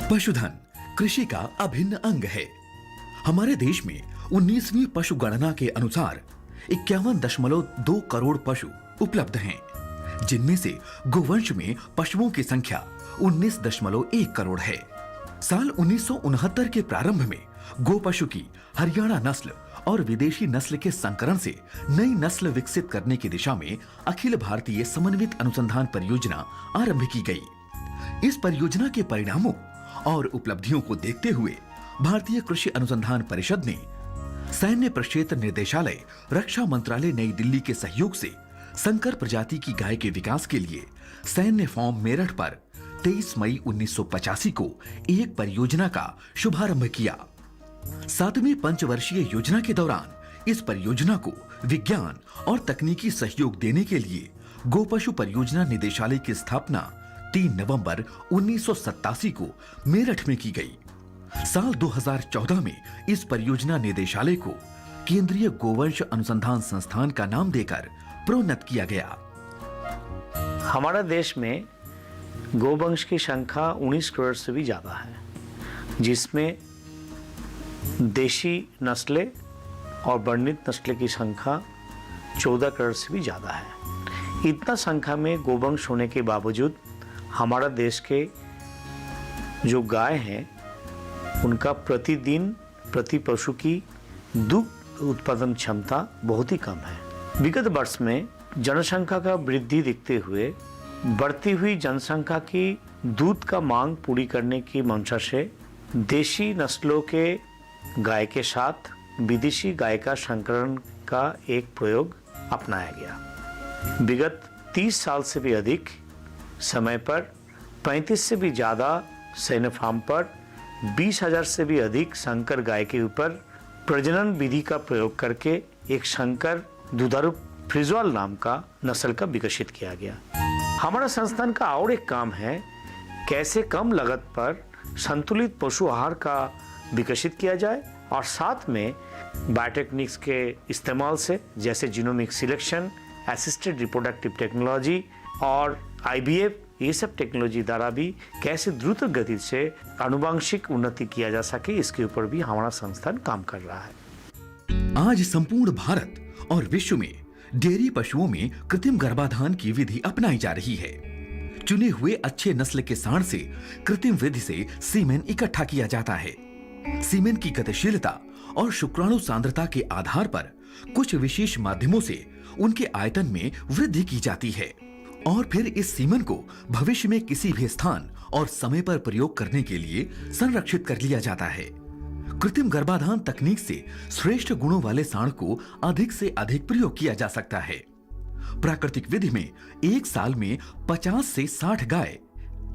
पशुधन कृषि का अभिन्न अंग है। हमारे देश में 19वीं पशु गणना के अनुसार 51.2 करोड़ पशु उपलब्ध हैं, जिनमें से गोवंश में पशुओं की संख्या 19.1 करोड़ है। साल 1969 के प्रारंभ में गोपशु की हरियाणा नस्ल और विदेशी नस्ल के संकरण से नई नस्ल विकसित करने की दिशा में अखिल भारतीय समन्वित अनुसंधान परियोजना आरंभ की गई। इस परियोजना के परिणामों और उपलब्धियों को देखते हुए भारतीय कृषि अनुसंधान परिषद ने सैन्य प्रक्षेत्र निर्देशालय, रक्षा मंत्रालय नई दिल्ली के सहयोग से संकर प्रजाति की गाय के विकास के लिए सैन्य फार्म मेरठ पर 23 मई 1985 को एक परियोजना का शुभारंभ किया। 7वीं पंचवर्षीय योजना के दौरान इस परियोजना को विज्ञान और तकनीकी सहयोग देने के लिए गोपशु परियोजना निदेशालय की स्थापना 3 नवंबर 1987 को मेरठ में की गई। साल 2014 में इस परियोजना निदेशालय को केंद्रीय गोवंश अनुसंधान संस्थान का नाम देकर प्रोन्नत किया गया। हमारा देश में गोवंश की संख्या 19 करोड़ से भी ज्यादा है, जिसमें देशी नस्लें और वर्णित नस्लें की संख्या 14 करोड़ से भी ज्यादा है। इतना संख्या में गोवंश होने के बावजूद हमारा देश के जो गाय हैं उनका प्रतिदिन प्रति पशु की दुग्ध उत्पादन क्षमता बहुत ही कम है। विगत वर्ष में जनसंख्या का वृद्धि देखते हुए बढ़ती हुई जनसंख्या की दूध का मांग पूरी करने की मंशा से देशी नस्लों के गाय के साथ विदेशी गाय का संकरण का एक प्रयोग अपनाया गया। विगत 30 साल से भी अधिक समय पर 35 से भी ज़्यादा सैन्य फार्म पर 20,000 से भी अधिक संकर गाय के ऊपर प्रजनन विधि का प्रयोग करके एक संकर दुधारू फ्रिजवाल नाम का नस्ल का विकसित किया गया। हमारा संस्थान का और एक काम है कैसे कम लागत पर संतुलित पशु आहार का विकसित किया जाए और साथ में बायोटेक्निक्स के इस्तेमाल से जैसे genomic selection, assisted reproductive technology और IVF, ये सब टेक्नोलॉजी द्वारा भी कैसे द्रुत गति से आनुवंशिक उन्नति किया जा सके, इसके ऊपर भी हमारा संस्थान काम कर रहा है। आज संपूर्ण भारत और विश्व में डेयरी पशुओं में कृत्रिम गर्भाधान की विधि अपनाई जा रही है। चुने हुए अच्छे नस्ल के सांड से कृत्रिम विधि से सीमेन इकट्ठा किया जाता है। सीमेन की गतिशीलता और शुक्राणु सांद्रता के आधार पर कुछ विशेष माध्यमों से उनके आयतन में वृद्धि की जाती है और फिर इस सीमेन को भविष्य में किसी भी स्थान और समय पर प्रयोग करने के लिए संरक्षित कर लिया जाता है। कृत्रिम गर्भाधान तकनीक से श्रेष्ठ गुणों वाले सांड को अधिक से अधिक प्रयोग किया जा सकता है। प्राकृतिक विधि में एक साल में 50 से 60 गाय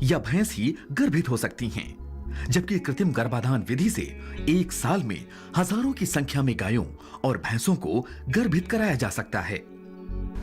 या भैंस ही गर्भित हो सकती हैं, जबकि कृत्रिम गर्भाधान विधि से एक साल में हजारों की संख्या में गायों और भैंसों को गर्भित कराया जा सकता है।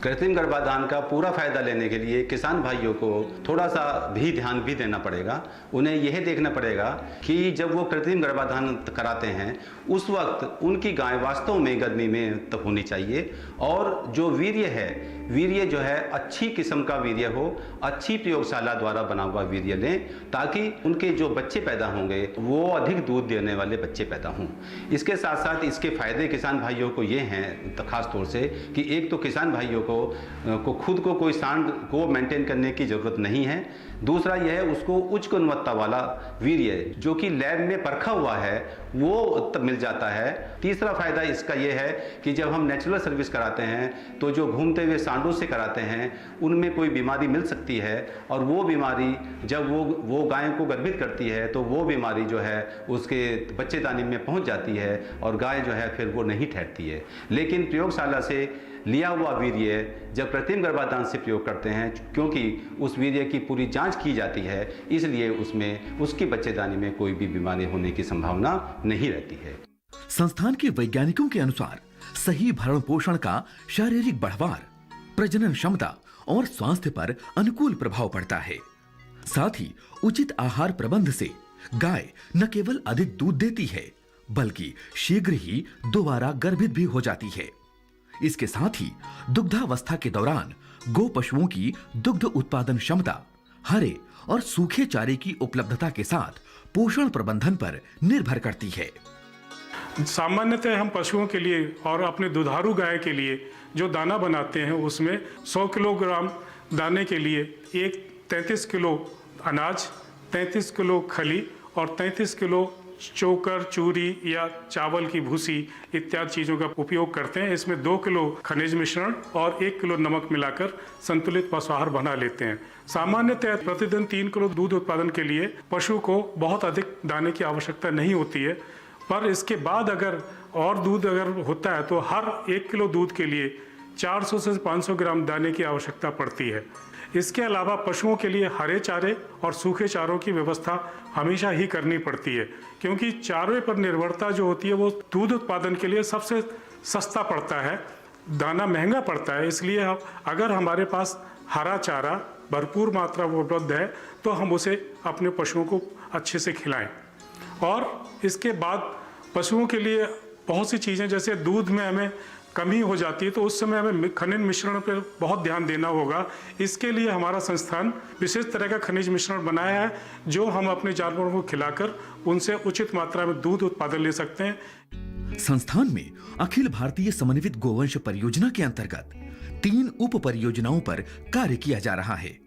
कृत्रिम गर्भाधान का पूरा फायदा लेने के लिए किसान भाइयों को थोड़ा सा भी ध्यान भी देना पड़ेगा। उन्हें यह देखना पड़ेगा कि जब वो कृत्रिम गर्भाधान कराते हैं उस वक्त उनकी गाय वास्तव में गर्मी में तब होनी चाहिए और जो वीर्य जो है अच्छी किस्म का वीर्य हो, अच्छी प्रयोगशाला द्वारा बना हुआ वीर्य लें, ताकि उनके जो बच्चे पैदा होंगे वो अधिक दूध देने वाले बच्चे पैदा हों। इसके साथ साथ इसके फायदे किसान भाइयों को ये हैं खास तौर से कि एक तो किसान भाइयों को खुद को कोई सांड को मेंटेन करने की जरूरत नहीं है। दूसरा यह है उसको उच्च गुणवत्ता वाला वीर्य जो कि लैब में परखा हुआ है वो मिल जाता है। तीसरा फायदा इसका यह है कि जब हम नेचुरल सर्विस कराते हैं तो जो घूमते हुए सांडों से कराते हैं उनमें कोई बीमारी मिल सकती है और वो बीमारी जब वो गाय को गर्भित करती है तो वो बीमारी जो है उसके बच्चेदानी में पहुंच जाती है और गाय जो है फिर वो नहीं ठहरती है। लेकिन प्रयोगशाला से लिया हुआ वीर्य जब कृत्रिम गर्भाधान से प्रयोग करते हैं, क्योंकि उस वीर्य की पूरी जांच की जाती है, इसलिए उसमें उसकी बच्चेदानी में कोई भी बीमारी होने की संभावना नहीं रहती है। संस्थान के वैज्ञानिकों के अनुसार सही भरण पोषण का शारीरिक बढ़वार, प्रजनन क्षमता और स्वास्थ्य पर अनुकूल प्रभाव पड़ता है। साथ ही उचित आहार प्रबंध से गाय न केवल अधिक दूध देती है बल्कि शीघ्र ही दोबारा गर्भित भी हो जाती है। इसके साथ ही दुग्धावस्था के दौरान गो पशुओं की दुग्ध उत्पादन क्षमता, हरे और सूखे चारे की उपलब्धता के साथ पोषण प्रबंधन पर निर्भर करती है। सामान्यतः हम पशुओं के लिए और अपने दुधारू गाय के लिए जो दाना बनाते हैं उसमें 100 किलोग्राम दाने के लिए 33 किलो अनाज, 33 किलो खली और 33 किलो चोकर, चूरी या चावल की भूसी इत्यादि चीज़ों का उपयोग करते हैं। इसमें 2 किलो खनिज मिश्रण और 1 किलो नमक मिलाकर संतुलित पशु आहार बना लेते हैं। सामान्यतः प्रतिदिन 3 किलो दूध उत्पादन के लिए पशु को बहुत अधिक दाने की आवश्यकता नहीं होती है, पर इसके बाद अगर और दूध अगर होता है तो हर 1 किलो दूध के लिए 400 से 500 ग्राम दाने की आवश्यकता पड़ती है। इसके अलावा पशुओं के लिए हरे चारे और सूखे चारों की व्यवस्था हमेशा ही करनी पड़ती है, क्योंकि चारे पर निर्भरता जो होती है वो दूध उत्पादन के लिए सबसे सस्ता पड़ता है, दाना महंगा पड़ता है। इसलिए अगर हमारे पास हरा चारा भरपूर मात्रा में उपलब्ध है तो हम उसे अपने पशुओं को अच्छे से खिलाएं। और इसके बाद पशुओं के लिए बहुत सी चीज़ें, जैसे दूध में हमें कमी हो जाती है तो उस समय हमें खनिज मिश्रण पर बहुत ध्यान देना होगा। इसके लिए हमारा संस्थान विशेष तरह का खनिज मिश्रण बनाया है जो हम अपने जानवरों को खिलाकर उनसे उचित मात्रा में दूध उत्पादन ले सकते हैं। संस्थान में अखिल भारतीय समन्वित गोवंश परियोजना के अंतर्गत 3 उप परियोजनाओं पर कार्य किया जा रहा है।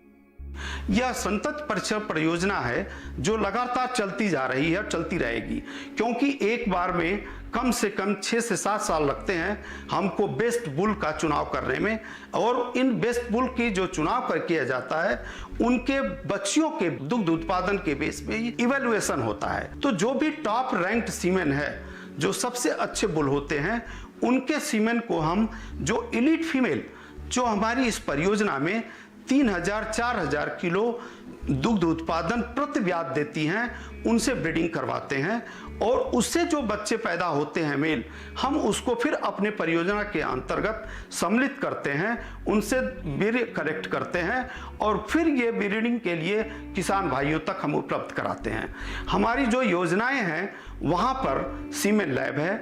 यह सतत परियोजना है जो लगातार चलती जा रही है और चलती रहेगी, क्योंकि एक बार में कम से कम 6 से 7 साल लगते हैं हमको बेस्ट बुल का चुनाव करने में, और इन बेस्ट बुल की जो चुनाव कर किया जाता है उनके बच्चियों के दुग्ध उत्पादन के बेस पे इवैल्यूएशन होता है। तो जो भी टॉप रैंक्ड सीमेन है, जो सबसे अच्छे बुल होते हैं, उनके सीमेन को हम जो इलीट फीमेल जो हमारी इस परियोजना में 3000-4000 किलो दुग्ध उत्पादन प्रति ब्याज देती हैं, उनसे ब्रीडिंग करवाते हैं और उससे जो बच्चे पैदा होते हैं मेल, हम उसको फिर अपने परियोजना के अंतर्गत सम्मिलित करते हैं, उनसे वीर्य कलेक्ट करते हैं और फिर ये ब्रीडिंग के लिए किसान भाइयों तक हम उपलब्ध कराते हैं। हमारी जो योजनाएं हैं वहाँ पर सीमेन लैब है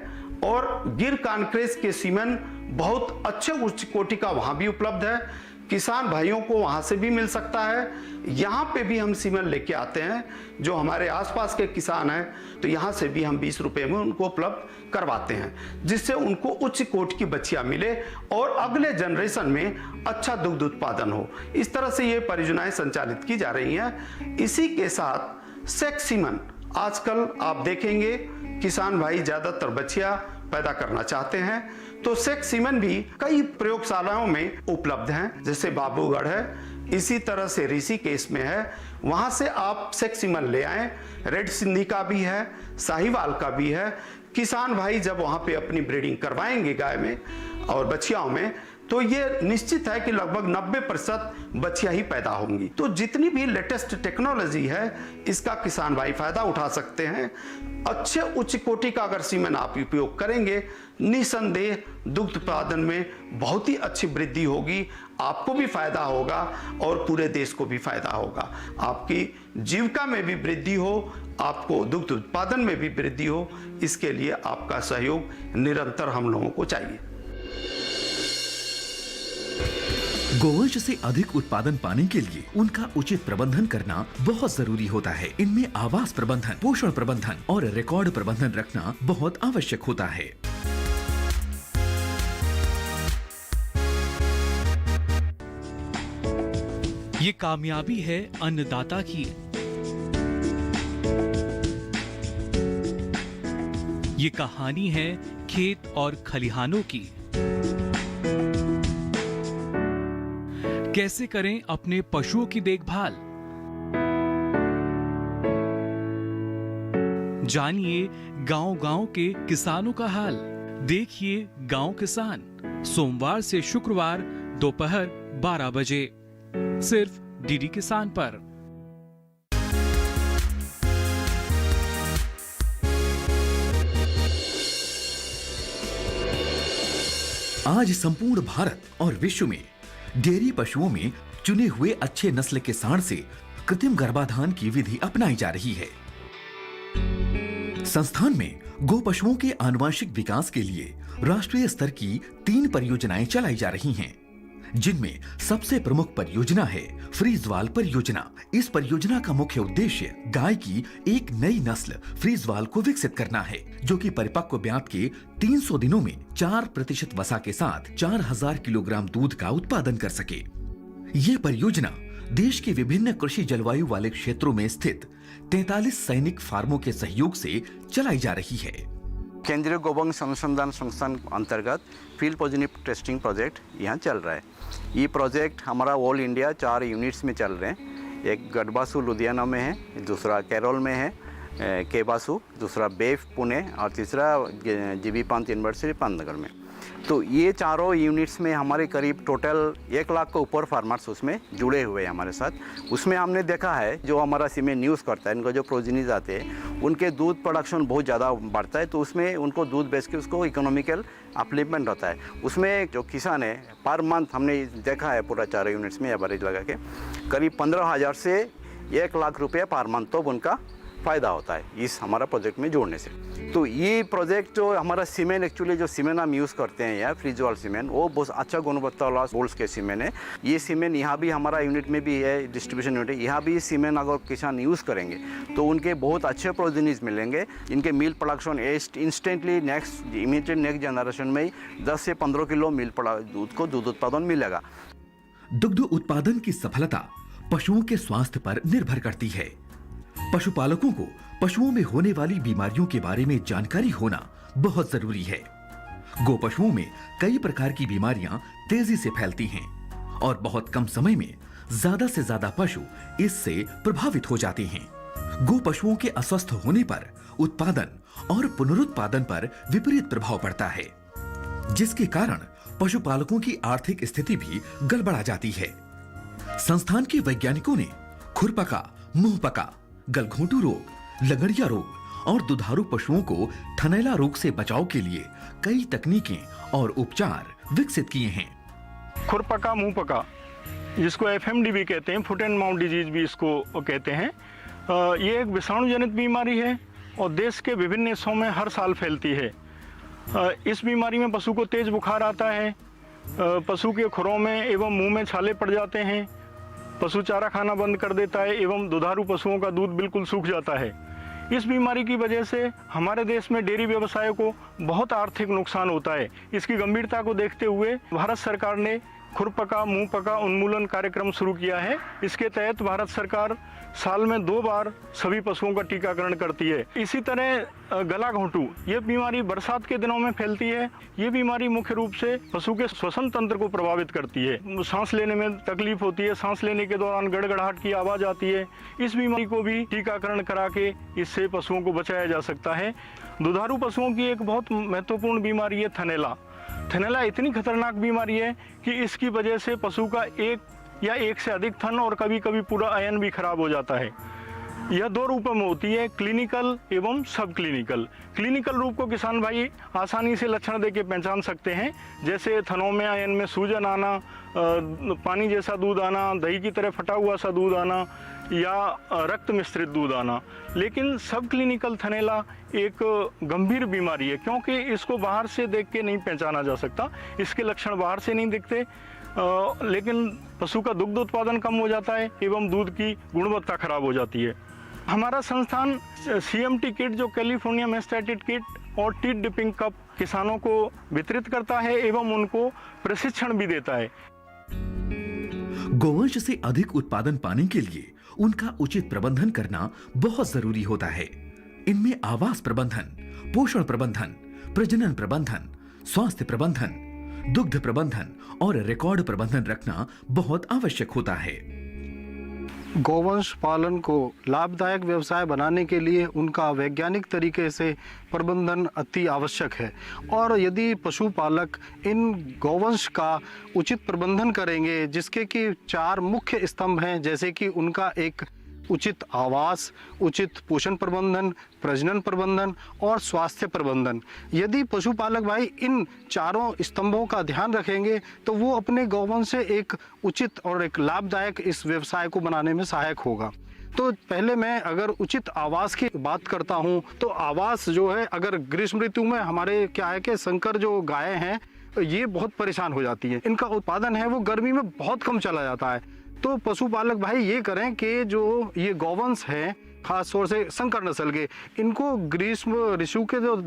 और गिर कानक्रेस के सीमेन बहुत अच्छे उच्च कोटि का वहाँ भी उपलब्ध है। किसान भाइयों को वहाँ से भी मिल सकता है। यहाँ पे भी हम सीमेन लेके आते हैं, जो हमारे आसपास के किसान हैं तो यहाँ से भी हम 20 रुपए में उनको उपलब्ध करवाते हैं, जिससे उनको उच्च कोटि की बच्चियाँ मिले और अगले जनरेशन में अच्छा दुग्ध उत्पादन हो। इस तरह से ये परियोजनाएं संचालित की जा रही हैं। इसी के साथ सेक्स सीमेन, आजकल आप देखेंगे किसान भाई ज़्यादातर बच्चियाँ पैदा करना चाहते हैं, तो सेक्स सीमेन भी कई प्रयोगशालाओं में उपलब्ध हैं, जैसे बाबूगढ़ है, इसी तरह से ऋषिकेश में है। वहां से आप सेक्स सीमेन ले आएं। रेड सिंधी का भी है, साहिवाल का भी है। किसान भाई जब वहां पे अपनी ब्रीडिंग करवाएंगे गाय में और बच्चियों में, तो ये निश्चित है कि लगभग 90% बच्चियां ही पैदा होंगी। तो जितनी भी लेटेस्ट टेक्नोलॉजी है इसका किसान भाई फायदा उठा सकते हैं। अच्छे उच्च कोटि का अगर सीमेन आप उपयोग करेंगे, निसंदेह दुग्ध उत्पादन में बहुत ही अच्छी वृद्धि होगी, आपको भी फायदा होगा और पूरे देश को भी फायदा होगा। आपकी जीविका में भी वृद्धि हो, आपको दुग्ध उत्पादन में भी वृद्धि हो, इसके लिए आपका सहयोग निरंतर हम लोगों को चाहिए। गोवंश से अधिक उत्पादन पाने के लिए उनका उचित प्रबंधन करना बहुत जरूरी होता है। इनमें आवास प्रबंधन, पोषण प्रबंधन और रिकॉर्ड प्रबंधन रखना बहुत आवश्यक होता है। ये कामयाबी है अन्नदाता की। ये कहानी है खेत और खलिहानों की। कैसे करें अपने पशुओं की देखभाल, जानिए गांव-गांव के किसानों का हाल। देखिए गांव किसान, सोमवार से शुक्रवार दोपहर 12 बजे सिर्फ डीडी किसान पर। आज संपूर्ण भारत और विश्व में डेयरी पशुओं में चुने हुए अच्छे नस्ल के सांड से कृत्रिम गर्भाधान की विधि अपनाई जा रही है। संस्थान में गो पशुओं के आनुवंशिक विकास के लिए राष्ट्रीय स्तर की 3 परियोजनाएं चलाई जा रही हैं। जिनमें सबसे प्रमुख परियोजना है फ्रीजवाल परियोजना। इस परियोजना का मुख्य उद्देश्य गाय की एक नई नस्ल फ्रीजवाल को विकसित करना है, जो कि परिपक्व ब्यात के 300 दिनों में 4% वसा के साथ 4000 किलोग्राम दूध का उत्पादन कर सके। ये परियोजना देश के विभिन्न कृषि जलवायु वाले क्षेत्रों में स्थित 43 सैनिक फार्मों के सहयोग से चलाई जा रही है। केंद्रीय गोवंश अनुसंधान संस्थान अंतर्गत फील्ड पॉजिटिव टेस्टिंग प्रोजेक्ट यहाँ चल रहा है। ये प्रोजेक्ट हमारा ऑल इंडिया 4 यूनिट्स में चल रहे हैं। एक गढ़बासु लुधियाना में है, दूसरा केरल में है केबासु, दूसरा बेफ पुणे और तीसरा जीबी पंत यूनिवर्सिटी पंतनगर में। तो ये चारों यूनिट्स में हमारे करीब टोटल 1 लाख के ऊपर फार्मर्स उसमें जुड़े हुए हैं हमारे साथ। उसमें हमने देखा है जो हमारा सीमेन यूज़ करता है, इनको जो प्रोजीनीज आते हैं उनके दूध प्रोडक्शन बहुत ज़्यादा बढ़ता है, तो उसमें उनको दूध बेच के उसको इकोनॉमिकल अपलिफ्टमेंट होता है। उसमें जो किसान है पर मंथ हमने देखा है पूरा 4 यूनिट्स में एवरेज लगा के करीब 15,000 से 1 लाख रुपये पर मंथ तो उनका फ़ायदा होता है इस हमारा प्रोजेक्ट में जोड़ने से। तो ये प्रोजेक्ट जो हमारा सीमेंट एक्चुअली जो सीमेंट हम यूज़ करते हैं या फ्रीजवाल सीमेंट वो बहुत अच्छा गुणवत्ता वाला बोल्स के सीमेंट है। ये सीमेंट यहाँ भी हमारा यूनिट में भी है, डिस्ट्रीब्यूशन यूनिट है, यहाँ भी सीमेंट अगर किसान यूज़ करेंगे तो उनके बहुत अच्छे प्रोजीनीज मिलेंगे। इनके milk production instantly immediate next generation में ही 10 से 15 किलो मिल्क दूध उत्पादन मिलेगा। दुग्ध उत्पादन की सफलता पशुओं के स्वास्थ्य पर निर्भर करती है। पशुपालकों को पशुओं में होने वाली बीमारियों के बारे में जानकारी होना बहुत जरूरी है। गो पशुओं में कई प्रकार की बीमारियां तेजी से फैलती हैं और बहुत कम समय में ज्यादा से ज्यादा पशु इससे प्रभावित हो जाते हैं। गो पशुओं के अस्वस्थ होने पर उत्पादन और पुनरुत्पादन पर विपरीत प्रभाव पड़ता है, जिसके कारण पशुपालकों की आर्थिक स्थिति भी गड़बड़ा जाती है। संस्थान के वैज्ञानिकों ने खुरपका, मुंहपका, गलघोंटू रोग, लगड़िया रोग और दुधारू पशुओं को थनैला रोग से बचाव के लिए कई तकनीकें और उपचार विकसित किए हैं। खुरपका मुंहपका, जिसको FMD भी कहते हैं, फुट एंड माउथ डिजीज भी इसको कहते हैं, ये एक विषाणु जनित बीमारी है और देश के विभिन्न हिस्सों में हर साल फैलती है। इस बीमारी में पशु को तेज बुखार आता है, पशु के खुरों में एवं मुंह में छाले पड़ जाते हैं, पशु चारा खाना बंद कर देता है एवं दुधारू पशुओं का दूध बिल्कुल सूख जाता है। इस बीमारी की वजह से हमारे देश में डेयरी व्यवसाय को बहुत आर्थिक नुकसान होता है। इसकी गंभीरता को देखते हुए भारत सरकार ने खुरपका मुंहपका उन्मूलन कार्यक्रम शुरू किया है। इसके तहत भारत सरकार साल में 2 बार सभी पशुओं का टीकाकरण करती है। इसी तरह गला घोंटू, ये बीमारी बरसात के दिनों में फैलती है। ये बीमारी मुख्य रूप से पशु के श्वसन तंत्र को प्रभावित करती है। सांस लेने में तकलीफ होती है, सांस लेने के दौरान गड़गड़ाहट की आवाज़ आती है। इस बीमारी को भी टीकाकरण करा के इससे पशुओं को बचाया जा सकता है। दुधारू पशुओं की एक बहुत महत्वपूर्ण बीमारी है थनैला। थनैला इतनी खतरनाक बीमारी है कि इसकी वजह से पशु का एक या एक से अधिक थन और कभी कभी पूरा अयन भी खराब हो जाता है। यह 2 रूपों में होती है, क्लिनिकल एवं सब क्लिनिकल। क्लिनिकल रूप को किसान भाई आसानी से लक्षण देके पहचान सकते हैं, जैसे थनों में अयन में सूजन आना, पानी जैसा दूध आना, दही की तरह फटा हुआ सा दूध आना या रक्त मिश्रित दूध आना। लेकिन सब क्लिनिकल थनैला एक गंभीर बीमारी है, क्योंकि इसको बाहर से देख के नहीं पहचाना जा सकता। इसके लक्षण बाहर से नहीं दिखते, लेकिन पशु का दुग्ध उत्पादन कम हो जाता है एवं दूध की गुणवत्ता खराब हो जाती है। हमारा संस्थान CMT किट, जो कैलिफोर्निया मैस्टाइटिस किट और टीथ डिपिंग कप किसानों को वितरित करता है एवं उनको प्रशिक्षण भी देता है। गोवंश से अधिक उत्पादन पाने के लिए उनका उचित प्रबंधन करना बहुत जरूरी होता है। इनमें आवास प्रबंधन, पोषण प्रबंधन, प्रजनन प्रबंधन, स्वास्थ्य प्रबंधन, दुग्ध प्रबंधन और रिकॉर्ड प्रबंधन रखना बहुत आवश्यक होता है। गोवंश पालन को लाभदायक व्यवसाय बनाने के लिए उनका वैज्ञानिक तरीके से प्रबंधन अति आवश्यक है। और यदि पशुपालक इन गोवंश का उचित प्रबंधन करेंगे, जिसके कि 4 मुख्य स्तंभ हैं, जैसे कि उनका एक उचित आवास, उचित पोषण प्रबंधन, प्रजनन प्रबंधन और स्वास्थ्य प्रबंधन। यदि पशुपालक भाई इन 4 स्तंभों का ध्यान रखेंगे तो वो अपने गौवंश से एक उचित और एक लाभदायक इस व्यवसाय को बनाने में सहायक होगा। तो पहले मैं अगर उचित आवास की बात करता हूँ तो आवास जो है, अगर ग्रीष्म ऋतु में हमारे क्या है कि संकर जो गायें हैं ये बहुत परेशान हो जाती है। इनका उत्पादन है वो गर्मी में बहुत कम चला जाता है। तो पशुपालक भाई ये करें कि जो ये गौवंश हैं खास तौर से संकर नस्ल के, इनको ग्रीष्म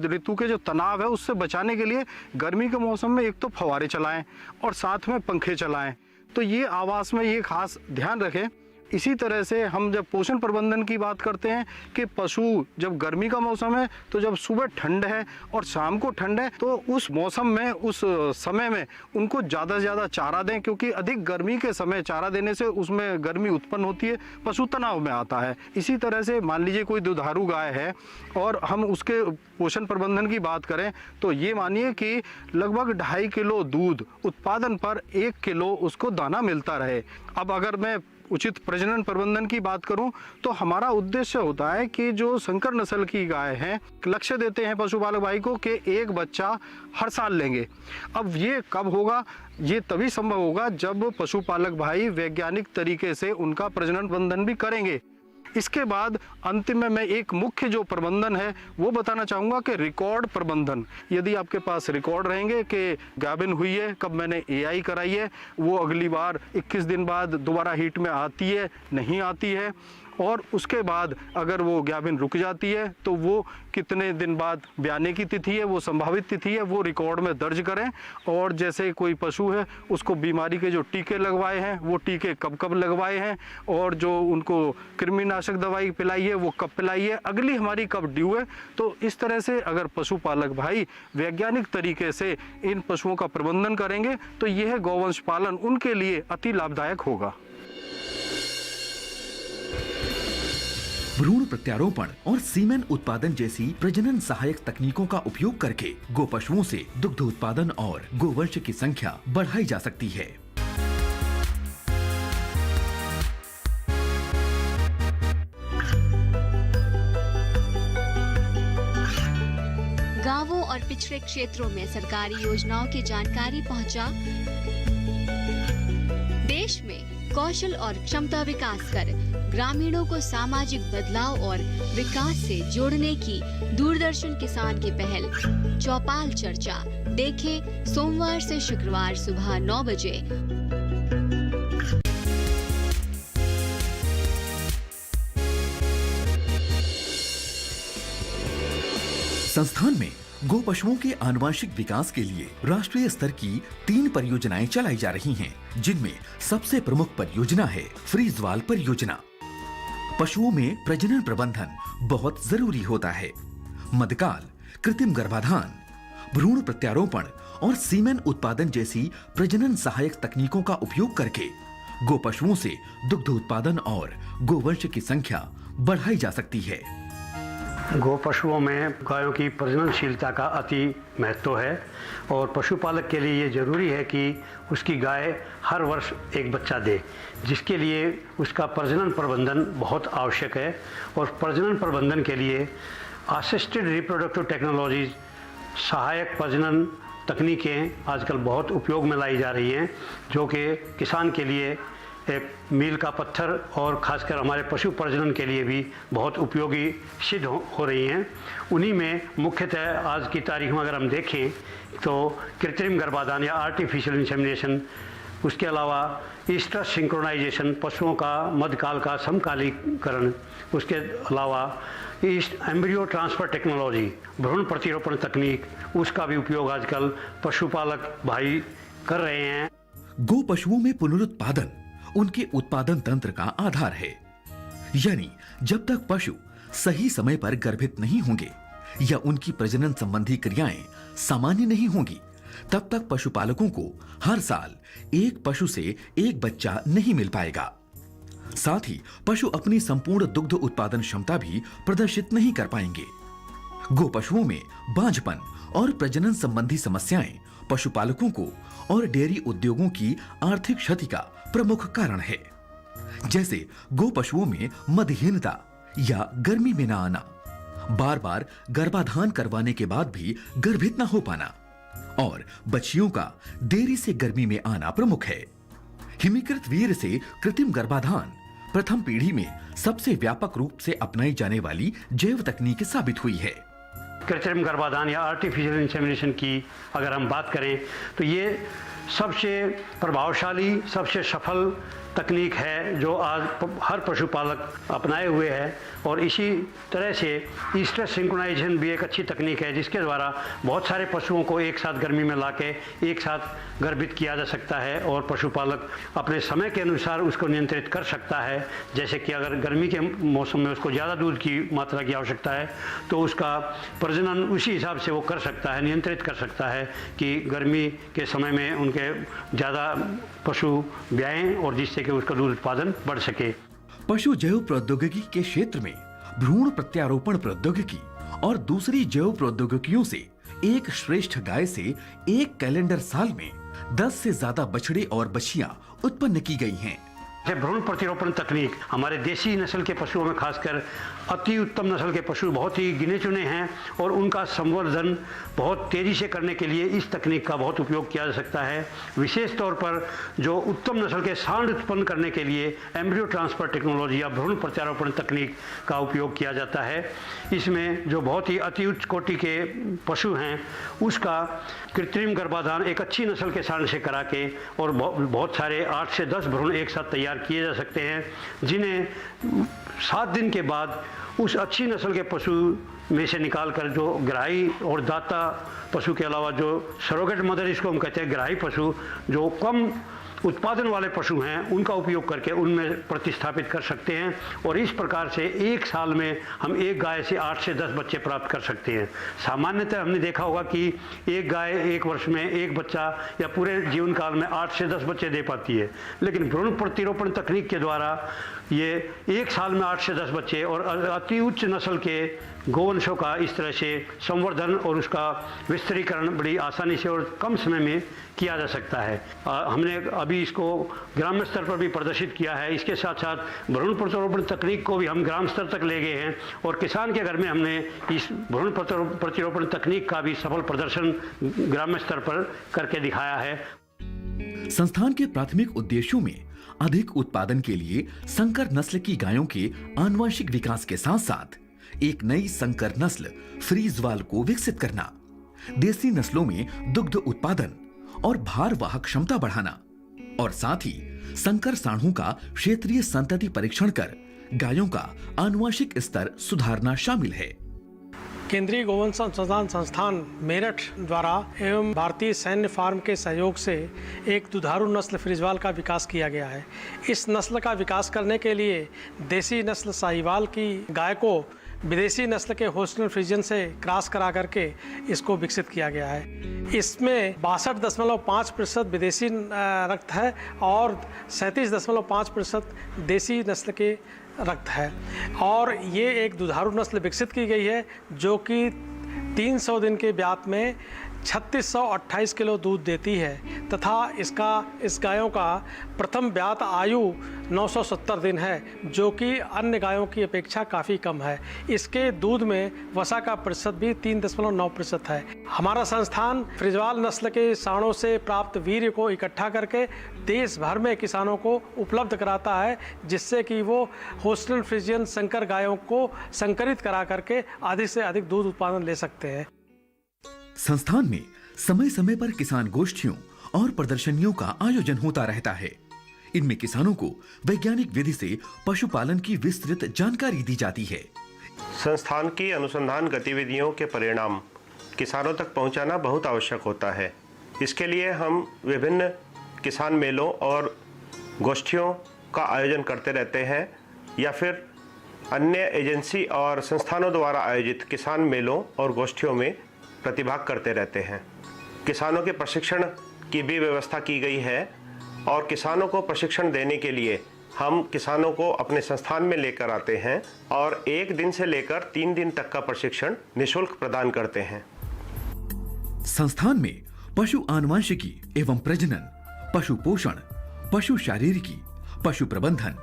ऋतु के जो तनाव है उससे बचाने के लिए गर्मी के मौसम में एक तो फव्वारे चलाएं और साथ में पंखे चलाएं। तो ये आवास में ये खास ध्यान रखें। इसी तरह से हम जब पोषण प्रबंधन की बात करते हैं कि पशु जब गर्मी का मौसम है तो जब सुबह ठंड है और शाम को ठंड है तो उस मौसम में उस समय में उनको ज़्यादा से ज़्यादा चारा दें, क्योंकि अधिक गर्मी के समय चारा देने से उसमें गर्मी उत्पन्न होती है, पशु तनाव में आता है। इसी तरह से मान लीजिए कोई दुधारू गाय है और हम उसके पोषण प्रबंधन की बात करें तो ये मानिए कि लगभग 2.5 किलो दूध उत्पादन पर 1 किलो उसको दाना मिलता रहे। अब अगर मैं उचित प्रजनन प्रबंधन की बात करूं तो हमारा उद्देश्य होता है कि जो संकर नस्ल की गाय हैं, लक्ष्य देते हैं पशुपालक भाई को कि एक बच्चा हर साल लेंगे। अब ये कब होगा? ये तभी संभव होगा जब पशुपालक भाई वैज्ञानिक तरीके से उनका प्रजनन प्रबंधन भी करेंगे। इसके बाद अंतिम में मैं एक मुख्य जो प्रबंधन है वो बताना चाहूँगा कि रिकॉर्ड प्रबंधन। यदि आपके पास रिकॉर्ड रहेंगे कि गाभिन हुई है, कब मैंने एआई कराई है, वो अगली बार 21 दिन बाद दोबारा हीट में आती है नहीं आती है, और उसके बाद अगर वो गाभिन रुक जाती है तो वो कितने दिन बाद ब्याने की तिथि है, वो संभावित तिथि है, वो रिकॉर्ड में दर्ज करें। और जैसे कोई पशु है उसको बीमारी के जो टीके लगवाए हैं वो टीके कब कब लगवाए हैं, और जो उनको कृमिनाशक दवाई पिलाई है वो कब पिलाई है, अगली हमारी कब ड्यू है। तो इस तरह से अगर पशुपालक भाई वैज्ञानिक तरीके से इन पशुओं का प्रबंधन करेंगे तो यह गौवंश पालन उनके लिए अति लाभदायक होगा। भ्रूण प्रत्यारोपण और सीमेन उत्पादन जैसी प्रजनन सहायक तकनीकों का उपयोग करके गोपशुओं से दुग्ध उत्पादन और गोवंश की संख्या बढ़ाई जा सकती है। गांवों और पिछड़े क्षेत्रों में सरकारी योजनाओं की जानकारी पहुंचा। देश में कौशल और क्षमता विकास कर ग्रामीणों को सामाजिक बदलाव और विकास से जोड़ने की दूरदर्शन किसान की पहल चौपाल चर्चा देखें सोमवार से शुक्रवार सुबह 9 बजे। संस्थान में गो पशुओं के आनुवांशिक विकास के लिए राष्ट्रीय स्तर की 3 परियोजनाएं चलाई जा रही हैं, जिनमें सबसे प्रमुख परियोजना है फ्रीजवाल परियोजना। पशुओं में प्रजनन प्रबंधन बहुत जरूरी होता है। मध्यकाल, कृत्रिम गर्भाधान, भ्रूण प्रत्यारोपण और सीमेन उत्पादन जैसी प्रजनन सहायक तकनीकों का उपयोग करके गो पशुओं से दुग्ध उत्पादन और गोवंश की संख्या बढ़ाई जा सकती है। गो पशुओं में गायों की प्रजननशीलता का अति महत्व है और पशुपालक के लिए ये ज़रूरी है कि उसकी गाय हर वर्ष एक बच्चा दे, जिसके लिए उसका प्रजनन प्रबंधन बहुत आवश्यक है। और प्रजनन प्रबंधन के लिए असिस्टेड रिप्रोडक्टिव टेक्नोलॉजीज, सहायक प्रजनन तकनीकें आजकल बहुत उपयोग में लाई जा रही हैं, जो कि किसान के लिए एक मील का पत्थर और खासकर हमारे पशु प्रजनन के लिए भी बहुत उपयोगी सिद्ध हो रही हैं। उन्हीं में मुख्यतः आज की तारीख में अगर हम देखें तो कृत्रिम गर्भाधान या आर्टिफिशियल इंसेमिनेशन, उसके अलावा ईस्ट्रस सिंक्रोनाइजेशन, पशुओं का मध्यकाल का समकालीकरण, उसके अलावा एम्ब्रियो ट्रांसफर टेक्नोलॉजी, भ्रूण प्रतिरोपण तकनीक, उसका भी उपयोग आजकल पशुपालक भाई कर रहे हैं। गो पशुओं में पुनरुत्पादन उनके उत्पादन तंत्र का आधार है, यानी जब तक पशु सही समय पर गर्भित नहीं होंगे या उनकी प्रजनन संबंधी क्रियाएं सामान्य नहीं होंगी, तब तक पशुपालकों को हर साल एक पशु से एक बच्चा नहीं मिल पाएगा। साथ ही पशु अपनी संपूर्ण दुग्ध उत्पादन क्षमता भी प्रदर्शित नहीं कर पाएंगे। गो पशुओं में बांझपन और प्रजनन संबंधी समस्याएं पशुपालकों को और डेयरी उद्योगों की आर्थिक क्षति का प्रमुख कारण है, जैसे गो पशुओं में मदहीनता या गर्मी में न आना, बार बार गर्भाधान करवाने के बाद भी गर्भित न हो पाना और बच्चियों का देरी से गर्मी में आना प्रमुख है। हिमीकृत वीर्य से कृत्रिम गर्भाधान प्रथम पीढ़ी में सबसे व्यापक रूप से अपनाई जाने वाली जैव तकनीक साबित हुई है। कृत्रिम गर्भाधान या आर्टिफिशियल इंसेमिनेशन की अगर हम बात करें तो ये सबसे प्रभावशाली, सबसे सफल तकनीक है जो आज हर पशुपालक अपनाए हुए है। और इसी तरह से ईस्टर सिंक्रोनाइजेशन भी एक अच्छी तकनीक है जिसके द्वारा बहुत सारे पशुओं को एक साथ गर्मी में लाके एक साथ गर्भित किया जा सकता है और पशुपालक अपने समय के अनुसार उसको नियंत्रित कर सकता है। जैसे कि अगर गर्मी के मौसम में उसको ज़्यादा दूध की मात्रा की आवश्यकता है तो उसका प्रजनन उसी हिसाब से वो कर सकता है, नियंत्रित कर सकता है कि गर्मी के समय में उनके ज़्यादा पशु ब्याएं और जिससे कि उसका दूध उत्पादन बढ़ सके। पशु जैव प्रौद्योगिकी के क्षेत्र में भ्रूण प्रत्यारोपण प्रौद्योगिकी और दूसरी जैव प्रौद्योगिकियों से एक श्रेष्ठ गाय से एक कैलेंडर साल में 10 से ज्यादा बछड़े और बछियां उत्पन्न की गई हैं। भ्रूण प्रतिरोपण तकनीक हमारे देसी नस्ल के पशुओं में खासकर अति उत्तम नस्ल के पशु बहुत ही गिने चुने हैं और उनका संवर्धन बहुत तेज़ी से करने के लिए इस तकनीक का बहुत उपयोग किया जा सकता है। विशेष तौर पर जो उत्तम नस्ल के सांड उत्पन्न करने के लिए एम्ब्रियो ट्रांसफर टेक्नोलॉजी या भ्रूण प्रत्यारोपण तकनीक का उपयोग किया जाता है। इसमें जो बहुत ही अति उच्च कोटि के पशु हैं उसका कृत्रिम गर्भाधान एक अच्छी नस्ल के सांड से करा के और बहुत सारे 8 से 10 भ्रूण एक साथ तैयार किए जा सकते हैं, जिन्हें 7 दिन के बाद उस अच्छी नस्ल के पशु में से निकालकर जो ग्राही और दाता पशु के अलावा जो सरोगेट मदर इसको हम कहते हैं, ग्राही पशु जो कम उत्पादन वाले पशु हैं उनका उपयोग करके उनमें प्रतिस्थापित कर सकते हैं। और इस प्रकार से एक साल में हम एक गाय से 8 से 10 बच्चे प्राप्त कर सकते हैं। सामान्यतः हमने देखा होगा कि एक गाय एक वर्ष में एक बच्चा या पूरे जीवन काल में 8 से 10 बच्चे दे पाती है, लेकिन भ्रूण प्रतिरोपण तकनीक के द्वारा ये एक साल में 8 से 10 बच्चे और अति उच्च नस्ल के गोवंशों का इस तरह से संवर्धन और उसका विस्तारीकरण बड़ी आसानी से और कम समय में किया जा सकता है। हमने अभी इसको ग्राम्य स्तर पर भी प्रदर्शित किया है। इसके साथ साथ भ्रूण प्रतिरोपण तकनीक को भी हम ग्राम स्तर तक ले गए हैं और किसान के घर में हमने इस भ्रूण प्रतिरोपण तकनीक का भी सफल प्रदर्शन ग्राम्य स्तर पर करके दिखाया है। संस्थान के प्राथमिक उद्देश्यों में अधिक उत्पादन के लिए संकर नस्ल की गायों के आनुवंशिक विकास के साथ साथ एक नई संकर नस्ल फ्रीजवाल को विकसित करना, देसी नस्लों में दुग्ध उत्पादन और भार वाहक क्षमता बढ़ाना और साथ ही संकर साँढ़ों का क्षेत्रीय संतति परीक्षण कर गायों का आनुवंशिक स्तर सुधारना शामिल है। केंद्रीय गोवंश अनुसंधान संस्थान मेरठ द्वारा एवं भारतीय सैन्य फार्म के सहयोग से एक दुधारू नस्ल फ्रीजवाल का विकास किया गया है। इस नस्ल का विकास करने के लिए देसी नस्ल साहिवाल की गाय को विदेशी नस्ल के होस्टन फ्रीजियन से क्रॉस करा करके इसको विकसित किया गया है। इसमें 62.5% विदेशी रक्त है और 37.5% देसी नस्ल के रक्त है और ये एक दुधारू नस्ल विकसित की गई है जो कि 300 दिन के ब्यात में 3628 किलो दूध देती है तथा इस गायों का प्रथम ब्यात आयु 970 दिन है जो कि अन्य गायों की अपेक्षा काफ़ी कम है। इसके दूध में वसा का प्रतिशत भी 3.9% है। हमारा संस्थान फ्रीजवाल नस्ल के साँड़ों से प्राप्त वीर्य को इकट्ठा करके देश भर में किसानों को उपलब्ध कराता है जिससे कि वो होस्टन फ्रीजियन संकर गायों को संकरित करा करके अधिक से अधिक दूध उत्पादन ले सकते हैं। संस्थान में समय समय पर किसान गोष्ठियों और प्रदर्शनियों का आयोजन होता रहता है। इनमें किसानों को वैज्ञानिक विधि से पशुपालन की विस्तृत जानकारी दी जाती है। संस्थान की अनुसंधान गतिविधियों के परिणाम किसानों तक पहुंचाना बहुत आवश्यक होता है। इसके लिए हम विभिन्न किसान मेलों और गोष्ठियों का आयोजन करते रहते हैं या फिर अन्य एजेंसी और संस्थानों द्वारा आयोजित किसान मेलों और गोष्ठियों में प्रतिभाग करते रहते हैं। किसानों के प्रशिक्षण की भी व्यवस्था की गई है और किसानों को प्रशिक्षण देने के लिए हम किसानों को अपने संस्थान में लेकर आते हैं और 1 दिन से लेकर 3 दिन तक का प्रशिक्षण निःशुल्क प्रदान करते हैं। संस्थान में पशु आनुवंशिकी एवं प्रजनन, पशु पोषण, पशु शारीरिकी, पशु प्रबंधन,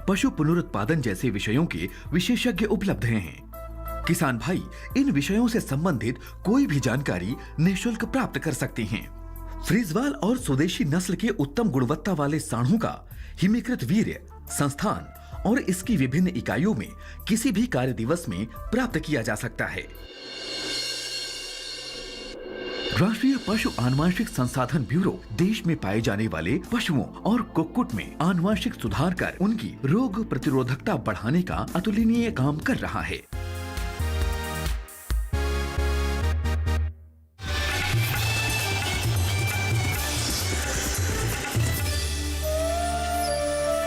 पशु पुनरुत्पादन जैसे विषयों के विशेषज्ञ उपलब्ध हैं। किसान भाई इन विषयों से संबंधित कोई भी जानकारी निःशुल्क प्राप्त कर सकते हैं। फ्रीजवाल और स्वदेशी नस्ल के उत्तम गुणवत्ता वाले साँढ़ों का हिमीकृत वीर्य संस्थान और इसकी विभिन्न इकाइयों में किसी भी कार्य दिवस में प्राप्त किया जा सकता है। राष्ट्रीय पशु आनुवंशिक संसाधन ब्यूरो देश में पाए जाने वाले पशुओं और कुक्कुट में आनुवंशिक सुधार कर उनकी रोग प्रतिरोधकता बढ़ाने का अतुलनीय काम कर रहा है।